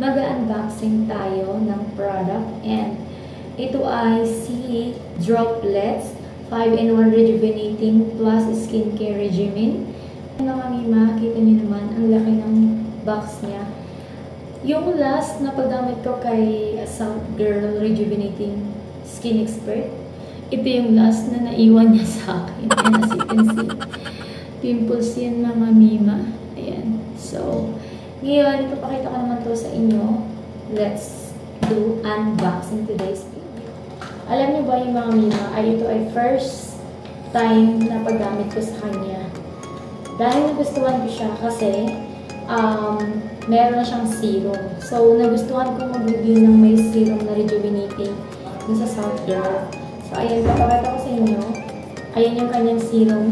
mag-unboxing tayo ng product and ito ay si Droplets 5-in-1 Rejuvenating Plus Skincare Regimen. Mga mima, kita niyo naman ang laki ng box niya. Yung last na paggamit ko kay South Girl Rejuvenating Skin Expert, ito yung last na naiwan niya sa akin. And as you can see, pimples yan mga mima. Ayan. So, ngayon, ipapakita ko naman to sa inyo. Let's do unboxing today's video. Alam niyo ba yung mga mima, ito ay first time na paggamit ko sa kanya. Dahil nagustuhan ko siya kasi meron na siyang serum. So, nagustuhan ko mag-review ng may serum na rejuvenating dun sa South Girl. So, ayan, papakita ko sa inyo. Ayan yung kanyang serum.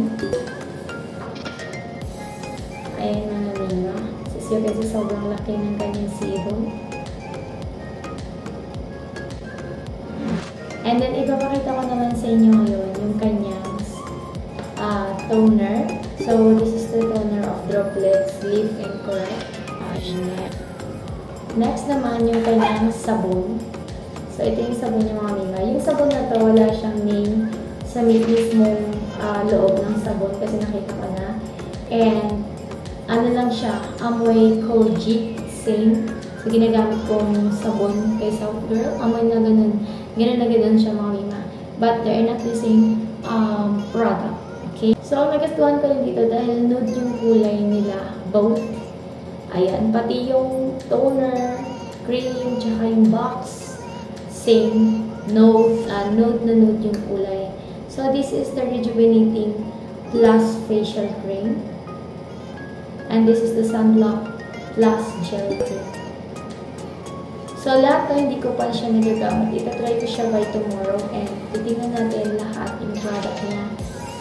Ayan mga mima. So, kasi sobrang laki ng kanyang serum. And then, ipapakita ko naman sa inyo ngayon yung kanyang toner. So, this is the toner of Droplets Lift and Correct. Next naman, yung kanyang sabon. So, ito yung sabon niya mga mima. Yung sabon na to, wala siyang name sa mismong loob ng sabon kasi nakita ko na. And, ano lang siya, amoy Kojic, same. So, ginagamit kong sabon kay South Girl. Amoy na ganun. Ganun na ganun siya mga mima. But they are not the same product. Okay? So, nagustuhan ko rin dito dahil nude yung kulay nila. Both. Ayan. Pati yung toner, cream, tsaka yung box. Same. Nude na nude yung kulay. So, this is the Rejuvenating Plus Facial Cream. And this is the Sunblock Plus Gel Tint. So, lahat na hindi ko pa siya nagagamit. Itatry ko siya by tomorrow. And titingnan natin lahat yung product niya.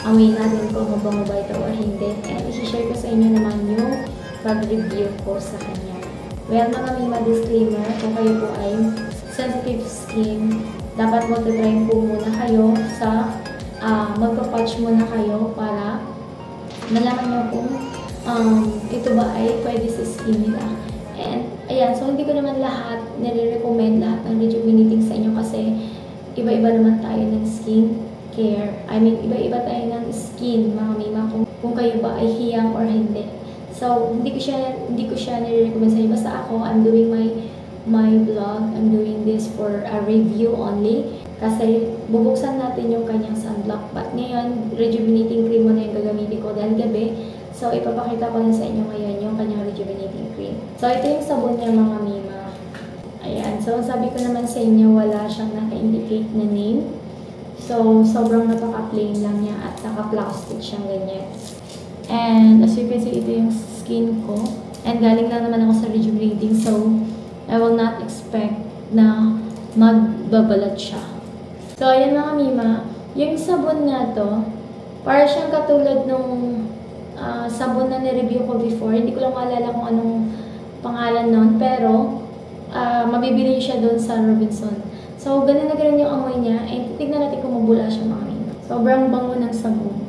Amoy natin kung mabango ba ito or hindi. And isi-share ko sa inyo naman yung pag-review ko sa kanya. Well, mga mima disclaimer, kung kayo po ay sensitive skin, dapat mag-try po muna kayo sa magpa-patch muna kayo para malaman nyo kung ito ba ay pwede sa skin nila. And, ayan, so hindi ko naman lahat nire-recommend lahat ng rejuvenating sa inyo kasi iba-iba naman tayo ng skin care. I mean, iba-iba tayo ng skin, mga mima, kung kayo ba ay hiyang or hindi. So, hindi ko siya nire-recommend sa inyo. Basta ako, I'm doing my vlog. I'm doing this for a review only. Kasi, bubuksan natin yung kanyang sunblock. But ngayon, rejuvenating cream mo na yung gagamitin ko dahil gabi. So, ipapakita ko lang sa inyo ngayon yung kanyang rejuvenating cream. So, ito yung sabon niya mga mima. Ayan. So, sabi ko naman sa inyo, wala siyang naka-indicate na name. So, sobrang napaka-plain lang niya at naka-plastic siyang ganyan. And, as you can see, ito yung skin ko. And, galing lang naman ako sa rejuvenating. So, I will not expect na magbabalat siya. So, ayan mga mima. Yung sabon na to, para siyang katulad nung sabon na nireview ko before. Hindi ko lang maalala kung anong pangalan nun. Pero, mabibili siya doon sa Robinson. So, ganun na ganun yung amoy niya. And titignan natin kung mabula siya mga mima. Sobrang bango ng sabon.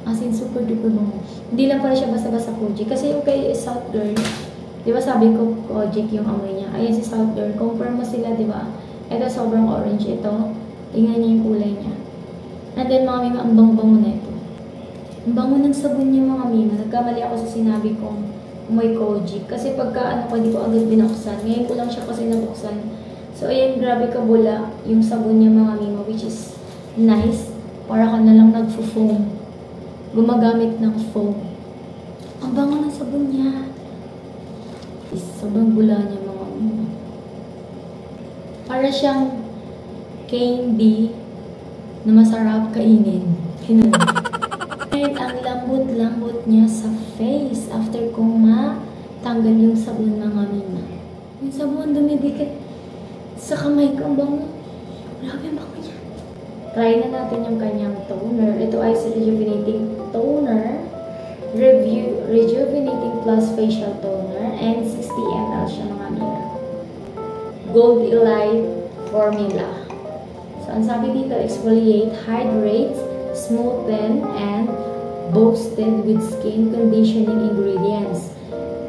As in, super duper bango. Hindi lang pala siya basta-basta Kojic. Kasi yung kay South Girl, di ba sabi ko Kojic yung amoy niya. Ayan si South Girl. Compare mo sila, di ba? Ito sobrang orange. Ito, tingnan niyo yung kulay niya. And then mga mima, ang bango-bango na ito. Ang bango ng sabon niya mga mima. Nagkamali ako sa sinabi kong may Kojic. Kasi pagka hindi ko agad binuksan. Ngayon ko lang siya kasi nabuksan. So, ayan, grabe kabula yung sabon niya mga mima, which is nice. Para ka na lang nagfo-foam. Gumagamit ng foam. Ang bango ng sabon niya. Sobrang bula niya mga mima. Para siyang candy na masarap kainin. Ganun. And ang lambot-lambot niya sa face after kong matanggal yung sabon mga mima. Yung sabon dumidikit sa kamay ko. Ang bango. Grabe ang bango niya. Try na natin yung kanyang toner. Ito ay si Rejuvenating Toner. Rejuvenating Plus Facial Toner. And 60 ml siya mga mima. Gold Elite Formula. So, ang sabi dito, exfoliate, hydrate, smoothen, and boosted with skin conditioning ingredients.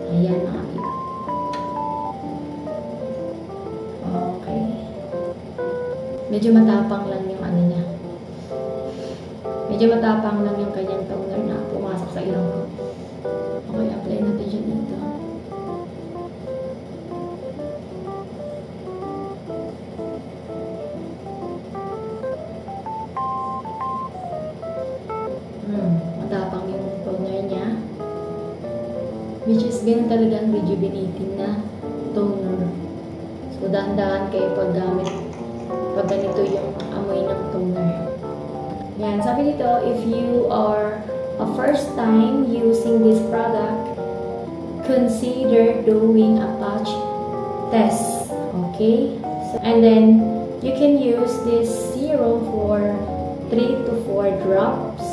Ayan mga mima. Medyo matapang lang yung ano niya. Medyo matapang lang yung kanyang toner na pumasok sa ilong ko. Okay, apply natin siya dito. Matapang yung toner niya. Which is ganun talaga ang rejuvenating na toner. So, dahan-dahan kayo paggamit pag ganito yung amoy ng toner. Yan. Sabi dito, if you are a first time using this product, consider doing a patch test. Okay? So, and then, you can use this serum for 3 to 4 drops.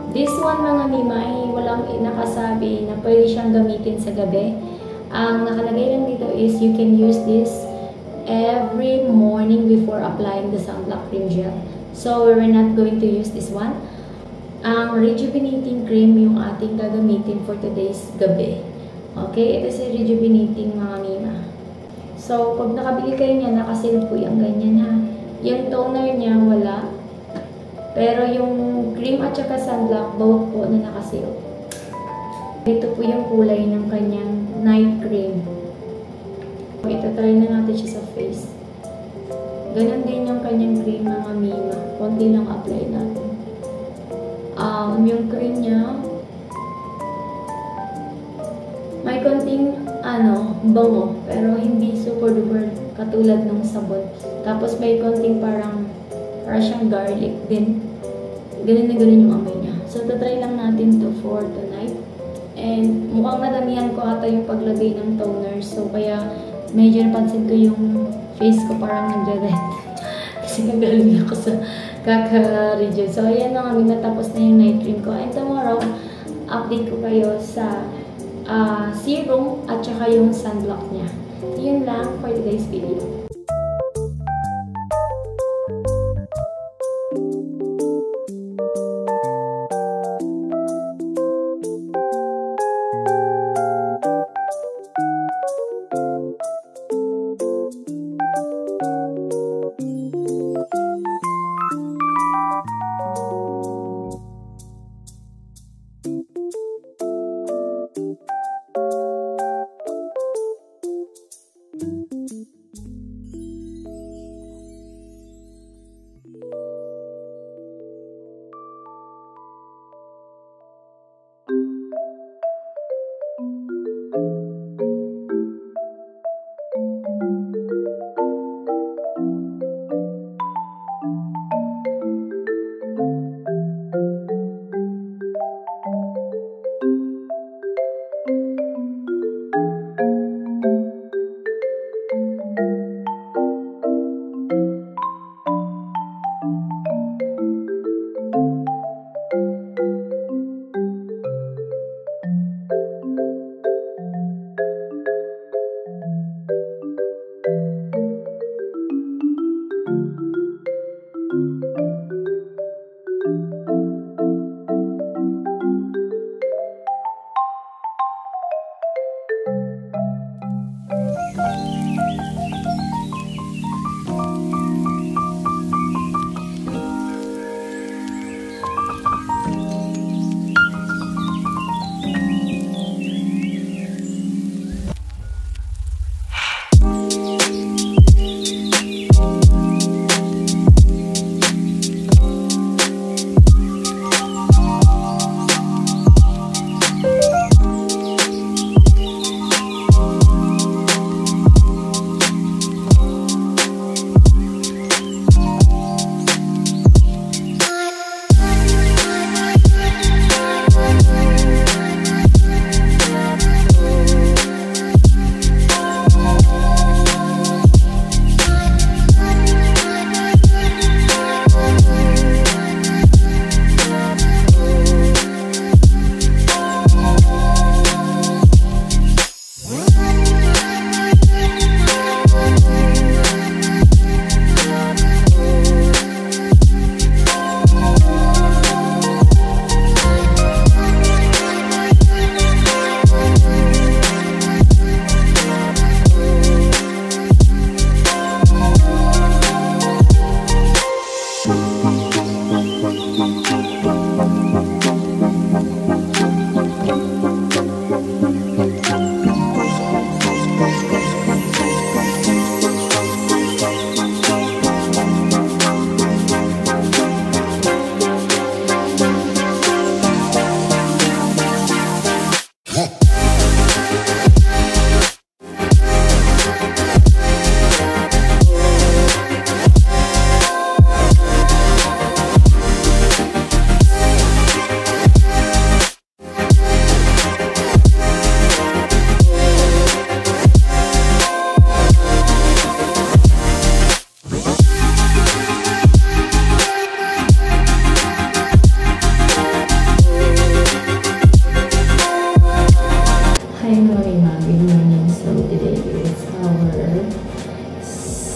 This one, mga mima, ay walang nakasabi na pwede siyang gamitin sa gabi. Ang nakalagay lang dito is you can use this every morning before applying the sunblock cream gel. So, we're not going to use this one. Ang rejuvenating cream yung ating gagamitin for today's gabi. Okay? Ito si rejuvenating, mga mima. So, pag nakabili kayo niya, nakasil po yung ganyan, ha. Yung toner niya, wala. Pero yung cream at saka sunblock, both po na nakasil. Ito po yung kulay ng kanyang night cream. Ito, try na natin siya sa face. Ganon din yung kanyang cream, mga mima. Konti lang apply natin. Yung cream niya, may konting, bango. Pero hindi super duper katulad ng sabon. Tapos may konting parang siyang garlic din. Ganun na ganun yung amoy niya. So, tatry lang natin to for tonight. And mukhang nadamihan ko ata yung paglagay ng toner. So, kaya medyo napansin ko yung face ko parang nagre-red. Kasi nagaling ako sa kaka-rejuve. So, ayan mga mima, tapos na yung night cream ko. And tomorrow, update ko kayo sa serum at saka yung sunblock niya. Yun lang for today's video.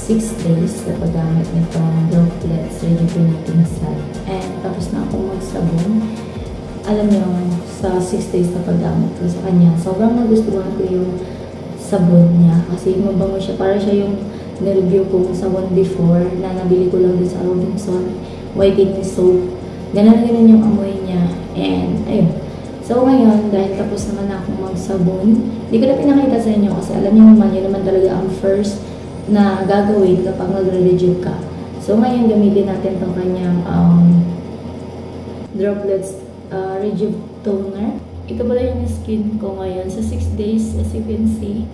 6 days na paggamit nitong Droplets Rejuvenating Salve. And tapos na akong magsabon. Alam niyo, sa 6 days na paggamit ko sa kanya, sobrang nagustuhan ko yung sabon niya. Kasi mabango siya. Para siya yung nireview kong sabon before na nabili ko lang din sa Robinson. Whitening soap. Ganun na ganun yung amoy niya. And ayun. So ngayon, dahil tapos naman na akong magsabon, hindi ko na pinakita sa inyo kasi alam niyo naman, yun naman talaga ang first na gagawin kapag magre-rejuve ka. So ngayon, gamitin natin itong kanyang Droplets Rejuve Toner. Ito pala yung skin ko ngayon. Sa 6 days, as you can see,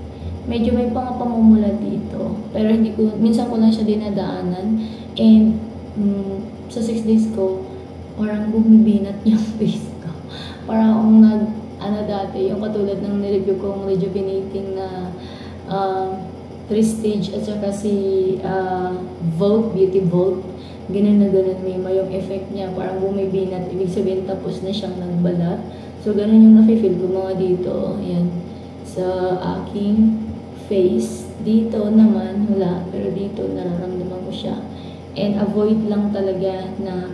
medyo may pamumula dito. Pero hindi ko, minsan ko lang siya dinadaanan. And sa 6 days ko, parang bumibinat yung face ko. Parang akong dati, yung katulad ng nireview kong rejuvenating na Prestige at saka si Vault, Beauty Vault. Ganun na ganun may yung effect niya. Parang bumibinat. Ibig sabihin tapos na siyang nagbalat. So ganun yung nafe-feel ko mga dito. Ayan. Sa aking face. Dito naman, wala. Pero dito nararamdaman ko siya. And avoid lang talaga na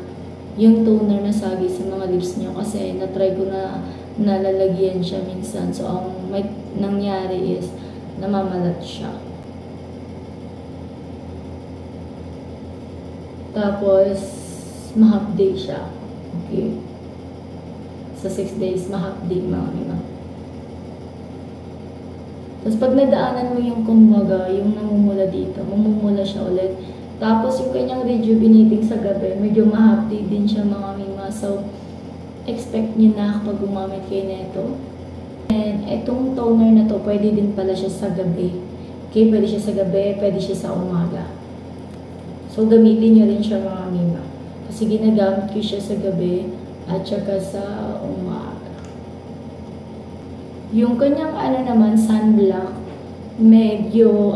yung toner na sagi sa mga lips niyo kasi na-try ko na nalalagyan siya minsan. So ang may nangyari is namamalat siya. Tapos ma-half-day siya. Okay. Sa 6 days, ma-half-day mga mima. Tapos pag nadaanan mo yung kumbaga, yung namumula dito, mamumula siya ulit. Tapos yung kanyang rejuvenating sa gabi, medyo ma-half-day din siya mga mima. So, expect nyo na kapag gumamit kayo nito. And itong toner na to, pwede din pala siya sa gabi. Okay, pwede siya sa gabi, pwede siya sa umaga. So, gamitin nyo rin siya mga mima. Kasi ginagamit ko siya sa gabi at saka sa umaga. Yung kanyang naman, sunblock, medyo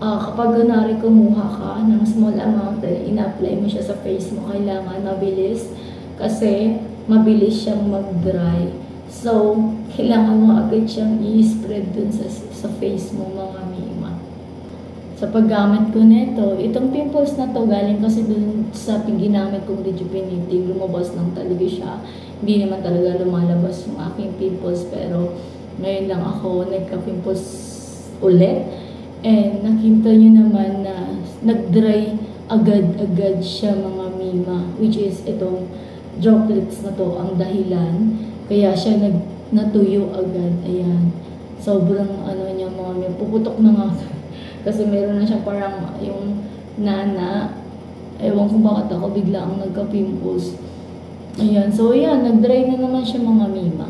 kapag kunwari kumuha ka ng small amount, ina-apply mo siya sa face mo, kailangan mabilis kasi mabilis siyang mag-dry. So, kailangan mo agad siyang i-spread dun sa face mo mga mima. Sa paggamit ko nito, itong pimples na to galing kasi dun sa ginamit kong rejuvenating, lumabas lang talaga siya. Hindi naman talaga lumalabas yung aking pimples, pero ngayon lang ako nagka-pimples ulit. And nakita nyo naman na nag-dry agad-agad siya mga mima, which is itong droplets na to ang dahilan. Kaya siya natuyo agad. Ayan. Sobrang niya mga mima. Puputok na nga. Kasi meron na siya parang yung nana. Ewan kung bakit ako bigla ang nagka-pimples. Ayan. So, ayan. Nag-dry na naman siya mga mima.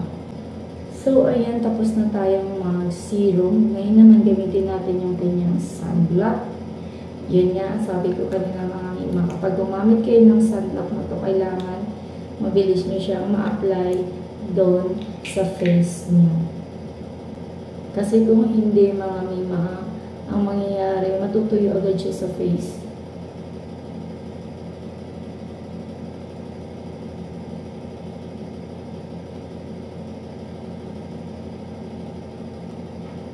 So, ayan. Tapos na tayong mag-serum. Ngayon naman gamitin natin yung kanyang sunblock. Yun nga. Sabi ko kanina mga mima. Kapag gumamit kayo ng sunblock na to, kailangan mabilis nyo siyang ma-apply doon sa face niyo. Kasi kung hindi mga mima, ang mangyayari, matutuyo agad siya sa face.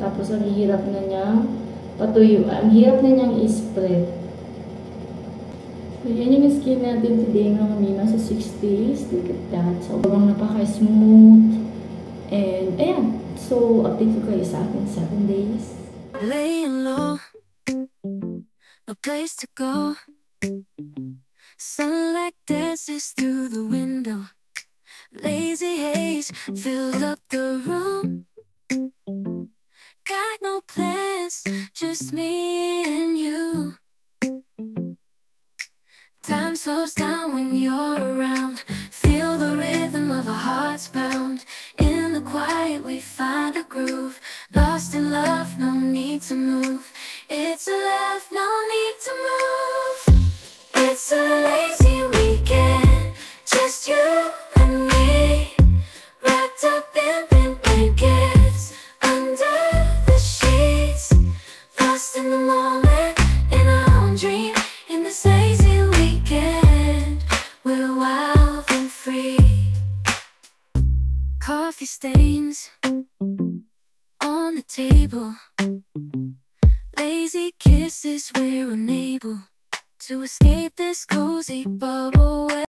Tapos ang hirap na niyang patuyo. Ang hirap na niyang i-spread. So, yan yung skin natin today mga mima sa 6 days. Look at that. So, sobrang napaka-smooth. And, ayan. So, update ko kayo sa akin 7 days. Laying low, no place to go. Sunlight dances through the window. Lazy haze fills up the room. Got no plans, just me and you. Time slows down when you're around. Feel the rhythm of our hearts pound. In the quiet we find a groove. Lost in love, no need to move. It's a love, no need to move. It's a lazy weekend, just you and me. Wrapped up in pink blankets, under the sheets. Lost in the moment, in our own dream. In this lazy weekend, we're wild and free. Coffee stains on the table. Lazy easy kisses we're unable to escape this cozy bubble.